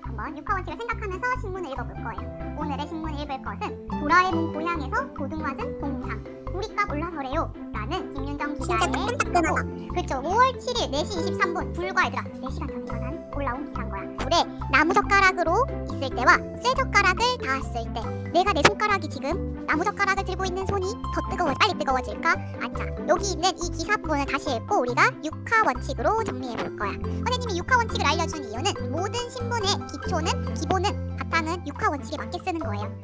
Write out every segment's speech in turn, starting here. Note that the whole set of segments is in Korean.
한번 육하 원칙을 생각하면서 신문을 읽어볼 거예요. 오늘의 신문을 읽을 것은 도라에몽 고향에서 도둑맞은 동상 우리값 올라서래요 라는 김윤정 기자의 신고. 그쵸, 5월 7일 4시 23분 불과 얘들아 4시간 전에 일어난 올라온 기사인 거야. 물에 나무젓가락으로 있을 때와 쇠젓가락을 닿았을 때 내가 내 손가락이 지금 나무젓가락을 들고 있는 손이 더 빨리 뜨거워질까? 자, 여기 있는 이 기사 부분을 다시 읽고 우리가 육하 원칙으로 정리해 볼 거야. 선생님이 육하 원칙을 알려준 이유는 모든 신문의 기초는 기본은 바탕은 육하 원칙에 맞게 쓰는 거예요.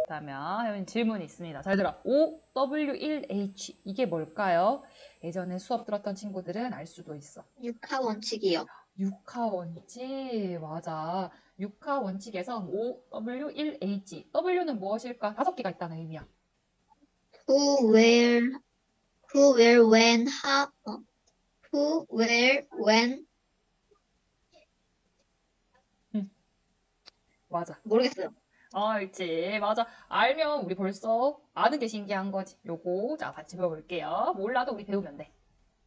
그러면 혜원이 질문이 있습니다. 잘 들어. OW1H 이게 뭘까요? 예전에 수업 들었던 친구들은 알 수도 있어. 육하 원칙이요. 육하 원칙 맞아. 육하 원칙에서 OW1H W는 무엇일까? 5개가 있다는 의미야. Who, where, when, how, who, where, when. 맞아. 모르겠어요. 알지. 맞아. 알면 우리 벌써 아는 게 신기한 거지. 요거 자 같이 배워볼게요. 몰라도 우리 배우면 돼.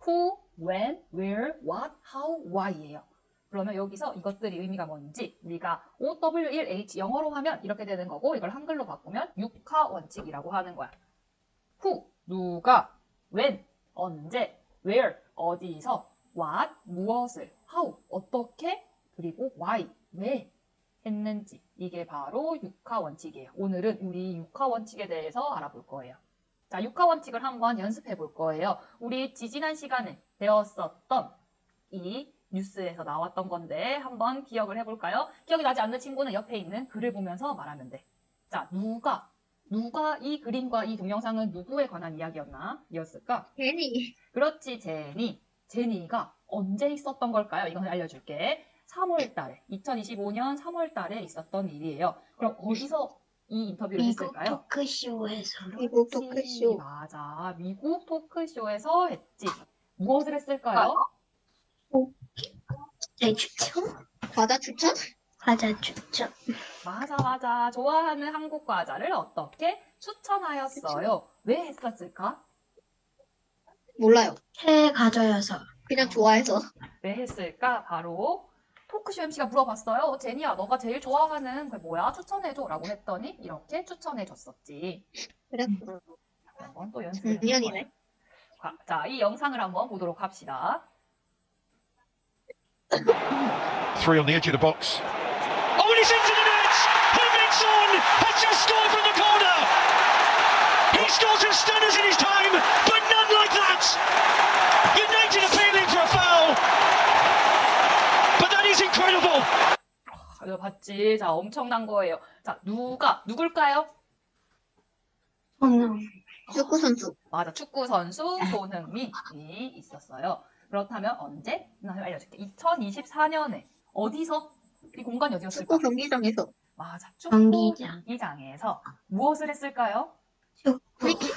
Who, when, where, what, how, why예요. 그러면 여기서 이것들이 의미가 뭔지 우리가 OW1H 영어로 하면 이렇게 되는 거고 이걸 한글로 바꾸면 육하 원칙이라고 하는 거야. Who, 누가, when, 언제, where, 어디서, what, 무엇을, how, 어떻게, 그리고 why, 왜 했는지 이게 바로 육하 원칙이에요. 오늘은 우리 육하 원칙에 대해서 알아볼 거예요. 자, 육하 원칙을 한번 연습해 볼 거예요. 우리 지지난 시간에 배웠었던 이 뉴스에서 나왔던 건데 한번 기억을 해볼까요? 기억이 나지 않는 친구는 옆에 있는 글을 보면서 말하면 돼. 자, 누가 이 그림과 이 동영상은 누구에 관한 이야기였나? 이었을까? 제니. 그렇지, 제니가 언제 있었던 걸까요? 이건 알려줄게. 3월 달에, 2025년 3월 달에 있었던 일이에요. 그럼 어디서 이 인터뷰를 했을까요? 토크쇼에서. 그렇지, 미국 토크쇼. 맞아. 미국 토크쇼에서 했지. 무엇을 했을까요? 내 추천? 과자 추천? 과자 추천. 맞아. 좋아하는 한국 과자를 어떻게 추천하였어요? 왜 했었을까? 몰라요. 새 과자여서. 그냥 좋아해서. 왜 했을까? 바로 토크쇼 MC가 물어봤어요. 제니야, 너가 제일 좋아하는 그 뭐야? 추천해줘. 라고 했더니 이렇게 추천해줬었지. 그래? 한번 또 연습을 해볼 작년이네. 거예요. 자, 이 영상을 한번 보도록 합시다. Three on the edge of the box. Oh, and it's into the net! Heung-min Son has just scored from the corner! He scored some stunners in his time, but none like that! United appealing for a foul! But that is incredible! 이거 봤지? 자, 엄청난 거예요. 자, 누굴까요? 축구 선수. 맞아, 축구 선수 손흥민이 있었어요. 그렇다면 언제? 나 알려줄게. 2024년에 어디서? 이 공간이 어디였을까? 축구 경기장에서. 맞아, 축구 경기장. 경기장에서 무엇을 했을까요? 프리킥.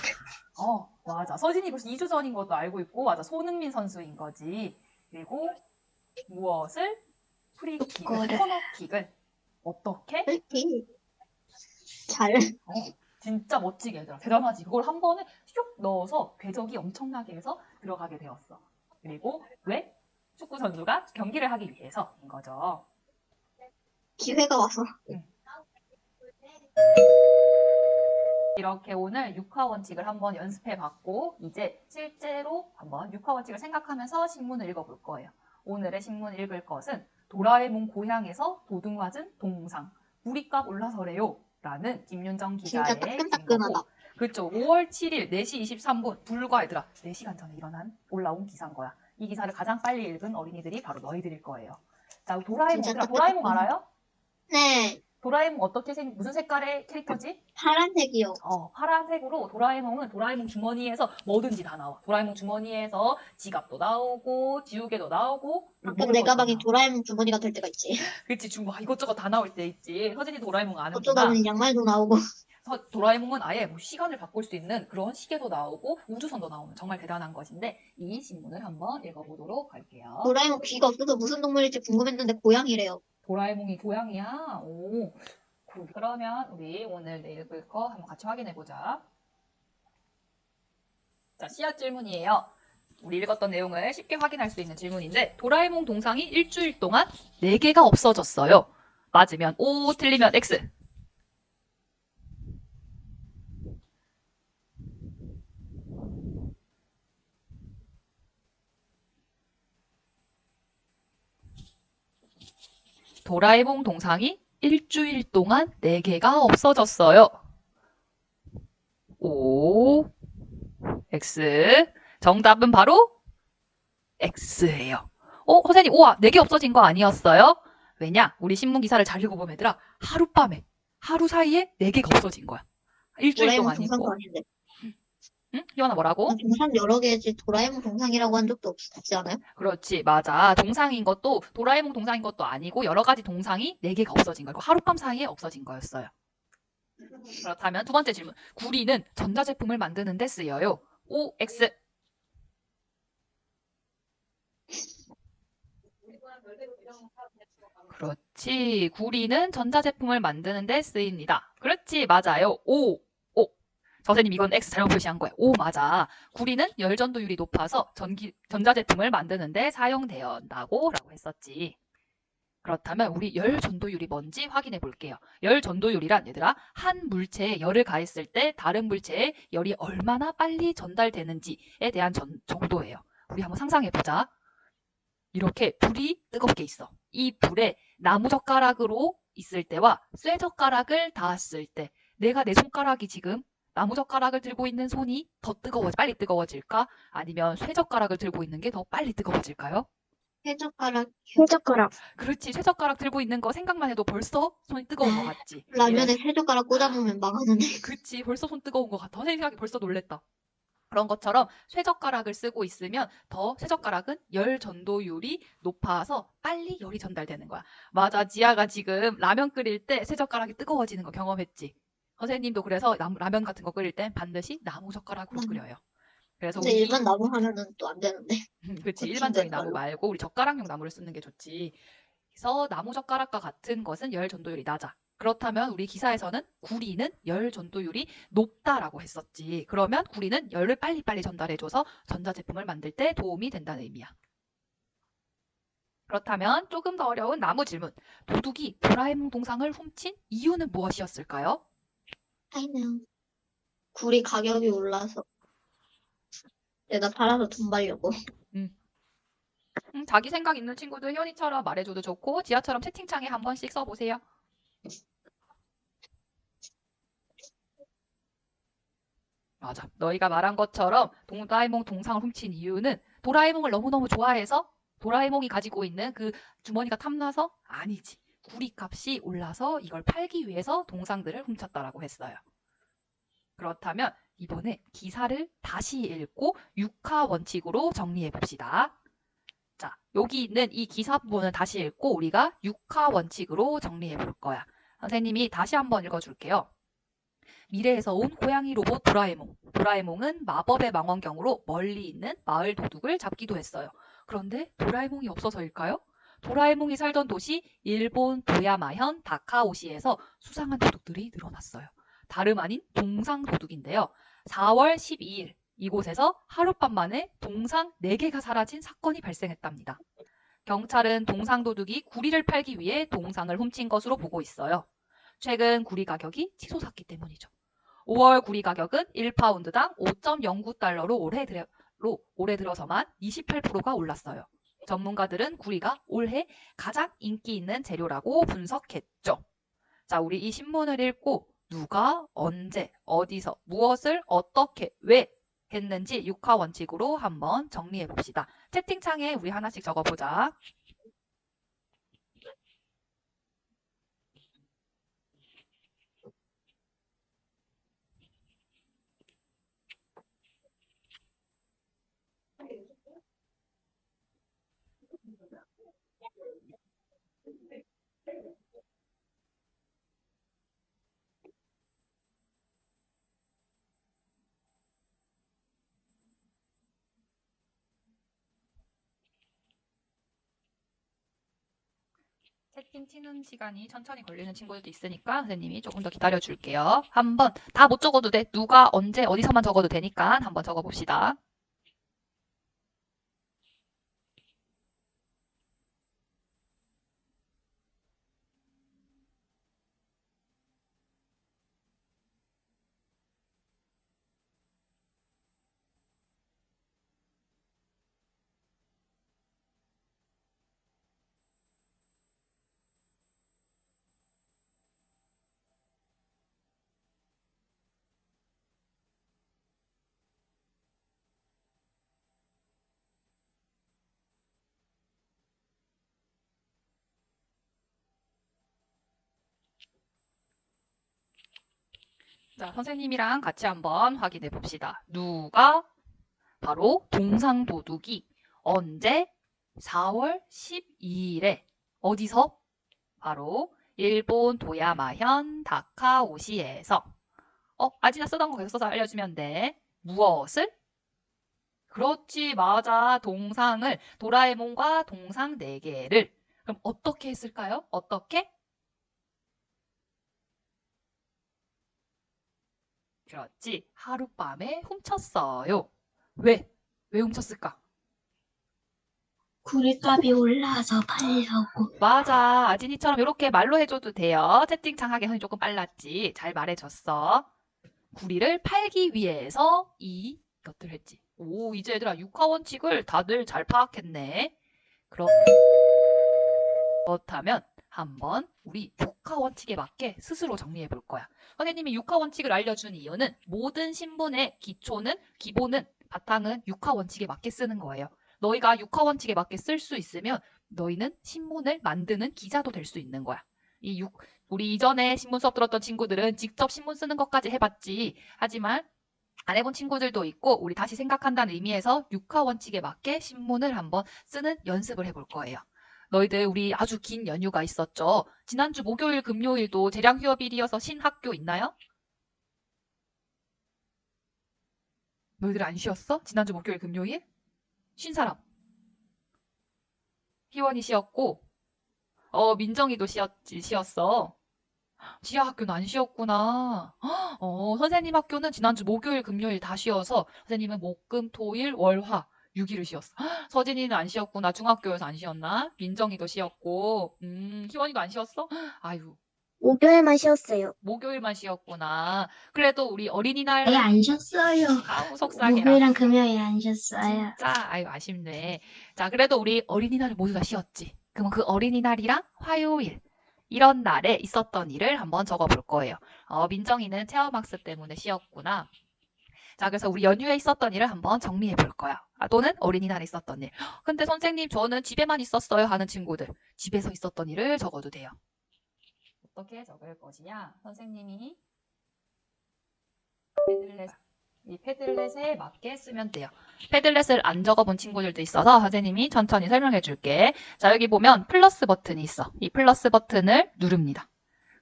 맞아. 서진이 벌써 2주 전인 것도 알고 있고, 맞아, 손흥민 선수인 거지. 그리고 무엇을? 프리킥을, 코너킥을 어떻게? 프리킥. 잘. 진짜 멋지게 얘들아. 대단하지. 그걸 한 번에 슉 넣어서 궤적이 엄청나게 해서 들어가게 되었어. 그리고 왜? 축구 선수가 경기를 하기 위해서인 거죠. 기회가 와서. 이렇게 오늘 육하 원칙을 한번 연습해 봤고 이제 실제로 한번 육하 원칙을 생각하면서 신문을 읽어볼 거예요. 오늘의 신문 읽을 것은 도라에몽 고향에서 도둑 맞은 동상 우리값 올라서래요 라는 김윤정 기자의 진짜 따끈따끈하다. 그렇죠. 5월 7일 4시 23분 불과 얘들아 4시간 전에 올라온 기사인 거야. 이 기사를 가장 빨리 읽은 어린이들이 바로 너희들일 거예요. 자, 도라에몽 진짜 얘들아, 도라에몽 알아요? 네. 도라에몽 무슨 색깔의 캐릭터지? 파란색이요. 파란색으로 도라에몽은 도라에몽 주머니에서 뭐든지 다 나와. 도라에몽 주머니에서 지갑도 나오고 지우개도 나오고 가끔 내 가방이 도라에몽 주머니가 될 때가 있지. 그치, 이것저것 다 나올 때 있지. 서진이 도라에몽 아는구나. 어쩌다 보니 양말도 나오고. 도라에몽은 아예 뭐 시간을 바꿀 수 있는 그런 시계도 나오고 우주선도 나오는 정말 대단한 것인데 이 신문을 한번 읽어보도록 할게요. 도라에몽 귀가 없어서 무슨 동물일지 궁금했는데 고양이래요. 도라에몽이 고양이야? 오, 그러면 우리 오늘 읽을 거 한번 같이 확인해 보자. 자, 씨앗 질문이에요. 우리 읽었던 내용을 쉽게 확인할 수 있는 질문인데 도라에몽 동상이 일주일 동안 4개가 없어졌어요. 맞으면 O, 틀리면 X. 도라에몽 동상이 일주일 동안 4개가 없어졌어요. O, X. 정답은 바로 X예요. 선생님, 우와, 4개 없어진 거 아니었어요? 왜냐? 우리 신문 기사를 잘 읽어보면 얘들아, 하룻밤에, 하루 사이에 4개가 없어진 거야. 일주일 도라에몽 동안이고. 동상도 아닌데. 응? 희원아 뭐라고? 동상 여러 개지 도라에몽 동상이라고 한 적도 없지 않아요? 그렇지, 맞아. 동상인 것도 도라에몽 동상인 것도 아니고 여러 가지 동상이 4개가 없어진 거고 하룻밤 사이에 없어진 거였어요. 그렇다면 두 번째 질문. 구리는 전자제품을 만드는 데 쓰여요. O, X. 그렇지. 구리는 전자제품을 만드는 데 쓰입니다. 그렇지, 맞아요. O. 선생님 이건 X 잘못 표시한 거예요. O 맞아. 구리는 열전도율이 높아서 전자제품을 만드는 데 사용된다고 라고 했었지. 그렇다면 우리 열전도율이 뭔지 확인해 볼게요. 열전도율이란 얘들아 한 물체에 열을 가했을 때 다른 물체에 열이 얼마나 빨리 전달되는지에 대한 정도예요. 우리 한번 상상해 보자. 이렇게 불이 뜨겁게 있어. 이 불에 나무젓가락으로 있을 때와 쇠젓가락을 닿았을 때 내가 내 손가락이 지금 나무젓가락을 들고 있는 손이 더 빨리 뜨거워질까? 아니면 쇠젓가락을 들고 있는 게 더 빨리 뜨거워질까요? 쇠젓가락. 그렇지. 쇠젓가락 들고 있는 거 생각만 해도 벌써 손이 뜨거운 것 같지? 라면에 쇠젓가락 꽂아놓으면 망하는데. 그치. 벌써 손 뜨거운 것 같아. 선생님 생각이 벌써 놀랬다. 그런 것처럼 쇠젓가락을 쓰고 있으면 쇠젓가락은 열 전도율이 높아서 빨리 열이 전달되는 거야. 맞아. 지아가 지금 라면 끓일 때 쇠젓가락이 뜨거워지는 거 경험했지? 선생님도 그래서 라면 같은 거 끓일 땐 반드시 나무젓가락으로 끓여요. 그래서 근데 일반 나무 하면은 또 안 되는데. 그치. 일반적인 나무 말고 우리 젓가락용 나무를 쓰는 게 좋지. 그래서 나무젓가락과 같은 것은 열 전도율이 낮아. 그렇다면 우리 기사에서는 구리는 열 전도율이 높다라고 했었지. 그러면 구리는 열을 빨리빨리 전달해줘서 전자제품을 만들 때 도움이 된다는 의미야. 그렇다면 조금 더 어려운 나무 질문. 도둑이 도라에몽 동상을 훔친 이유는 무엇이었을까요? 아니네요. 구리 가격이 올라서 내가 팔아서 돈 벌려고. 자기 생각 있는 친구들 희원이처럼 말해줘도 좋고 지아처럼 채팅창에 한 번씩 써보세요. 맞아. 너희가 말한 것처럼 도라에몽 동상을 훔친 이유는 도라에몽을 너무너무 좋아해서 도라에몽이 가지고 있는 그 주머니가 탐나서 아니지. 구리값이 올라서 이걸 팔기 위해서 동상들을 훔쳤다라고 했어요. 그렇다면 이번에 기사를 다시 읽고 육하 원칙으로 정리해 봅시다. 자, 여기 있는 이 기사 부분을 다시 읽고 우리가 육하 원칙으로 정리해 볼 거야. 선생님이 다시 한번 읽어줄게요. 미래에서 온 고양이 로봇 도라에몽. 도라에몽은 마법의 망원경으로 멀리 있는 마을 도둑을 잡기도 했어요. 그런데 도라에몽이 없어서일까요? 도라에몽이 살던 도시 일본 도야마현 다카오시에서 수상한 도둑들이 늘어났어요. 다름 아닌 동상 도둑인데요. 4월 12일 이곳에서 하룻밤 만에 동상 4개가 사라진 사건이 발생했답니다. 경찰은 동상 도둑이 구리를 팔기 위해 동상을 훔친 것으로 보고 있어요. 최근 구리 가격이 치솟았기 때문이죠. 5월 구리 가격은 1파운드당 5.09달러로 올해 들어서만 28%가 올랐어요. 전문가들은 구리가 올해 가장 인기 있는 재료라고 분석했죠. 자, 우리 이 신문을 읽고 누가, 언제, 어디서, 무엇을, 어떻게, 왜 했는지 육하 원칙으로 한번 정리해 봅시다. 채팅창에 우리 하나씩 적어보자. 채팅 치는 시간이 천천히 걸리는 친구들도 있으니까 선생님이 조금 더 기다려 줄게요. 한번 다 못 적어도 돼. 누가, 언제, 어디서만 적어도 되니까 한번 적어봅시다. 자, 선생님이랑 같이 한번 확인해 봅시다. 누가 바로 동상도둑이 언제 4월 12일에 어디서? 바로 일본 도야마현 다카오시에서 아지나 쓰던 거 계속 써서 알려주면 돼. 무엇을? 그렇지, 맞아. 동상을, 도라에몽과 동상 4개를. 그럼 어떻게 했을까요? 어떻게? 그렇지, 하룻밤에 훔쳤어요. 왜? 왜 훔쳤을까? 구리값이 올라서 팔려고. 맞아. 아진이처럼 이렇게 말로 해줘도 돼요. 채팅창 하기 선이 조금 빨랐지. 잘 말해줬어. 구리를 팔기 위해서 이것들 했지. 오, 이제 얘들아 육하 원칙을 다들 잘 파악했네. 그렇다면 한번 우리 육하 원칙에 맞게 스스로 정리해 볼 거야. 선생님이 육하 원칙을 알려준 이유는 모든 신문의 기본은 바탕은 육하 원칙에 맞게 쓰는 거예요. 너희가 육하 원칙에 맞게 쓸 수 있으면 너희는 신문을 만드는 기자도 될 수 있는 거야. 우리 이전에 신문 수업 들었던 친구들은 직접 신문 쓰는 것까지 해봤지. 하지만 안 해본 친구들도 있고 우리 다시 생각한다는 의미에서 육하 원칙에 맞게 신문을 한번 쓰는 연습을 해볼 거예요. 너희들 우리 아주 긴 연휴가 있었죠. 지난주 목요일, 금요일도 재량휴업일이어서 신학교 있나요? 너희들 안 쉬었어? 지난주 목요일, 금요일? 쉰 사람. 희원이 쉬었고 민정이도 쉬었어. 지하 학교는 안 쉬었구나. 선생님 학교는 지난주 목요일, 금요일 다 쉬어서 선생님은 목, 금, 토, 일, 월, 화 6일을 쉬었어. 서진이는 안 쉬었구나. 중학교에서 안 쉬었나? 민정이도 쉬었고 희원이도 안 쉬었어? 아유, 목요일만 쉬었어요. 목요일만 쉬었구나. 그래도 우리 어린이날 네, 안 쉬었어요. 아우 속상해라. 목요일랑 금요일 안 쉬었어요. 진짜 아유 아쉽네. 자, 그래도 우리 어린이날을 모두 다 쉬었지. 그럼 그 어린이날이랑 화요일 이런 날에 있었던 일을 한번 적어볼 거예요. 민정이는 체험학습 때문에 쉬었구나. 자, 그래서 우리 연휴에 있었던 일을 한번 정리해 볼 거야. 또는 어린이날에 있었던 일. 근데 선생님 저는 집에만 있었어요 하는 친구들. 집에서 있었던 일을 적어도 돼요. 어떻게 적을 것이냐? 선생님이 이 패들렛에 맞게 쓰면 돼요. 패들렛을 안 적어본 친구들도 있어서 선생님이 천천히 설명해 줄게. 자, 여기 보면 플러스 버튼이 있어. 이 플러스 버튼을 누릅니다.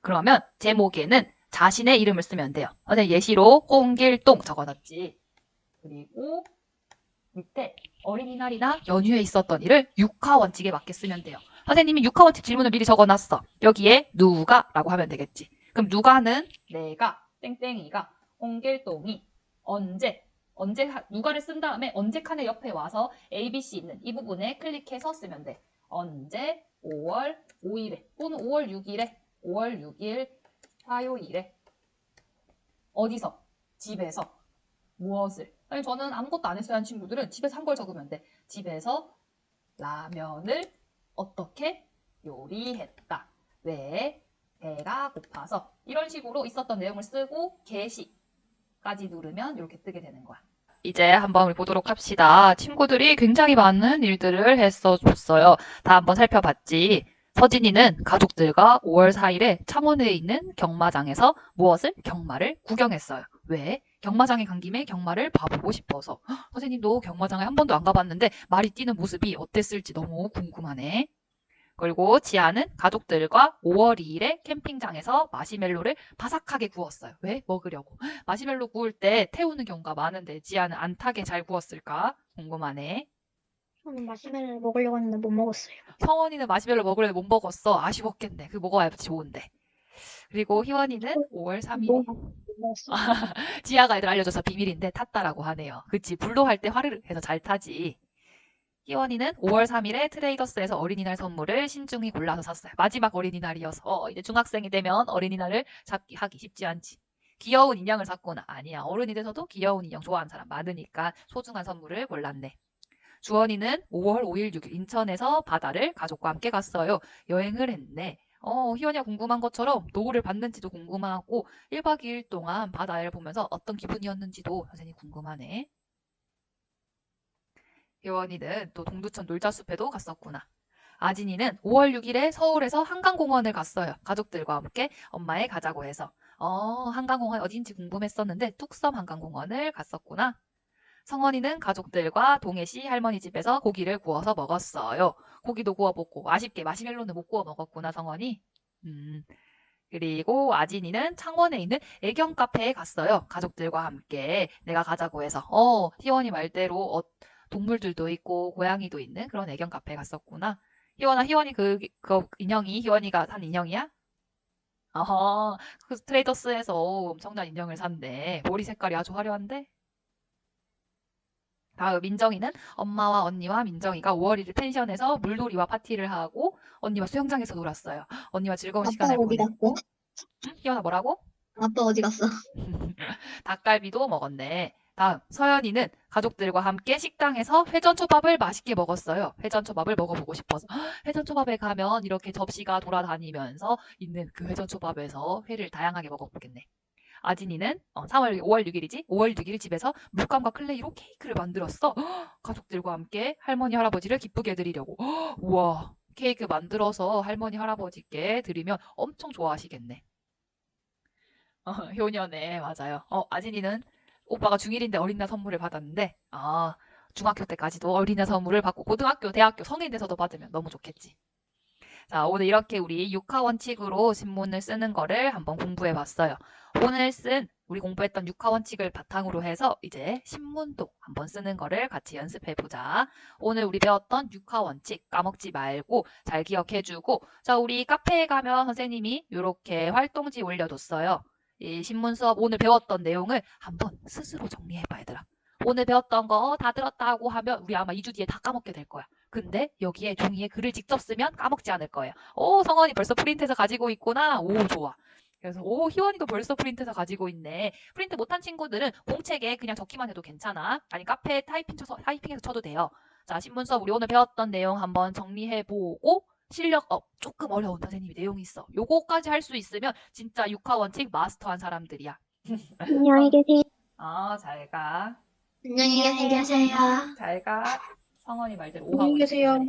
그러면 제목에는 자신의 이름을 쓰면 돼요. 선생님 예시로 홍길동 적어놨지. 그리고 밑에 어린이날이나 연휴에 있었던 일을 육하 원칙에 맞게 쓰면 돼요. 선생님이 육하 원칙 질문을 미리 적어놨어. 여기에 누가라고 하면 되겠지. 그럼 누가는 내가, 땡땡이가, 홍길동이 언제 누가를 쓴 다음에 언제 칸의 옆에 와서 A, B, C 있는 이 부분에 클릭해서 쓰면 돼. 언제 5월 5일에 또는 5월 6일에 5월 6일 화요일에 어디서? 집에서 무엇을? 아니 저는 아무것도 안 했어요 하는 친구들은 집에서 한 걸 적으면 돼. 집에서 라면을 어떻게 요리했다. 왜? 배가 고파서. 이런 식으로 있었던 내용을 쓰고 게시까지 누르면 이렇게 뜨게 되는 거야. 이제 한번 우리 보도록 합시다. 친구들이 굉장히 많은 일들을 했어줬어요. 다 한번 살펴봤지. 서진이는 가족들과 5월 4일에 창원에 있는 경마장에서 무엇을? 경마를 구경했어요. 왜? 경마장에 간 김에 경마를 봐보고 싶어서. 선생님도 경마장에 한 번도 안 가봤는데 말이 뛰는 모습이 어땠을지 너무 궁금하네. 그리고 지아는 가족들과 5월 2일에 캠핑장에서 마시멜로를 바삭하게 구웠어요. 왜? 먹으려고. 마시멜로 구울 때 태우는 경우가 많은데 지아는 안 타게 잘 구웠을까? 궁금하네. 저는 마시멜로 먹으려고 했는데 못 먹었어요. 성원이는 마시멜로 먹으려고 못 먹었어. 아쉬웠겠네. 그거 먹어야 좋은데. 그리고 희원이는 5월 3일에 못 먹었어요. 지아가 애들 알려줘서 비밀인데 탔다라고 하네요. 그치? 불로 할 때 화를 해서 잘 타지. 희원이는 5월 3일에 트레이더스에서 어린이날 선물을 신중히 골라서 샀어요. 마지막 어린이날이어서 이제 중학생이 되면 어린이날을 하기 쉽지 않지. 귀여운 인형을 샀구나. 아니야. 어른이 돼서도 귀여운 인형 좋아하는 사람 많으니까 소중한 선물을 골랐네. 주원이는 5월 5일 6일 인천에서 바다를 가족과 함께 갔어요. 여행을 했네. 희원이가 궁금한 것처럼 노후를 받는지도 궁금하고 1박 2일 동안 바다를 보면서 어떤 기분이었는지도 선생님 궁금하네. 희원이는 또 동두천 놀자숲에도 갔었구나. 아진이는 5월 6일에 서울에서 한강공원을 갔어요. 가족들과 함께 엄마의 가자고 해서. 한강공원 어딘지 궁금했었는데 뚝섬 한강공원을 갔었구나. 성원이는 가족들과 동해시 할머니 집에서 고기를 구워서 먹었어요. 고기도 구워 먹고 아쉽게 마시멜로는 못 구워 먹었구나, 성원이. 그리고 아진이는 창원에 있는 애견 카페에 갔어요. 가족들과 함께 내가 가자고 해서. 희원이 말대로 동물들도 있고 고양이도 있는 그런 애견 카페에 갔었구나. 희원이 그 인형이 희원이가 산 인형이야? 그 트레이더스에서 엄청난 인형을 샀네. 머리 색깔이 아주 화려한데? 다음 민정이는 엄마와 언니와 민정이가 5월 1일 펜션에서 물놀이와 파티를 하고 언니와 수영장에서 놀았어요. 언니와 즐거운 아빠 시간을 어디 보냈고. 갔어? 희원아 뭐라고? 아빠 어디 갔어? 닭갈비도 먹었네. 다음 서연이는 가족들과 함께 식당에서 회전초밥을 맛있게 먹었어요. 회전초밥을 먹어보고 싶어서. 회전초밥에 가면 이렇게 접시가 돌아다니면서 있는 그 회전초밥에서 회를 다양하게 먹어보겠네. 아진이는 5월 6일이지? 5월 6일 집에서 물감과 클레이로 케이크를 만들었어. 가족들과 함께 할머니, 할아버지를 기쁘게 해드리려고. 우와, 케이크 만들어서 할머니, 할아버지께 드리면 엄청 좋아하시겠네. 효녀네, 맞아요. 아진이는 오빠가 중1인데 어린이날 선물을 받았는데, 중학교 때까지도 어린이날 선물을 받고 고등학교, 대학교, 성인 돼서도 받으면 너무 좋겠지. 자, 오늘 이렇게 우리 육하 원칙으로 신문을 쓰는 거를 한번 공부해 봤어요. 오늘 우리 공부했던 육하 원칙을 바탕으로 해서 이제 신문도 한번 쓰는 거를 같이 연습해 보자. 오늘 우리 배웠던 육하 원칙 까먹지 말고 잘 기억해 주고, 자, 우리 카페에 가면 선생님이 이렇게 활동지 올려뒀어요. 이 신문 수업 오늘 배웠던 내용을 한번 스스로 정리해봐, 얘들아. 오늘 배웠던 거 다 들었다고 하면 우리 아마 2주 뒤에 다 까먹게 될 거야. 근데 여기에 종이에 글을 직접 쓰면 까먹지 않을 거예요. 성원이 벌써 프린트해서 가지고 있구나. 좋아. 그래서 희원이도 벌써 프린트해서 가지고 있네. 프린트 못한 친구들은 공책에 그냥 적기만 해도 괜찮아. 아니 카페에 타이핑해서 쳐도 돼요. 자, 신문 수업 우리 오늘 배웠던 내용 한번 정리해보고 실력 조금 어려운 선생님이 내용이 있어. 요거까지 할 수 있으면 진짜 육하 원칙 마스터한 사람들이야. 안녕히 계세요. 잘 가. 안녕히 계세요. 잘 가. 성원이 말대로 안녕히 오하고 계세요. 있네.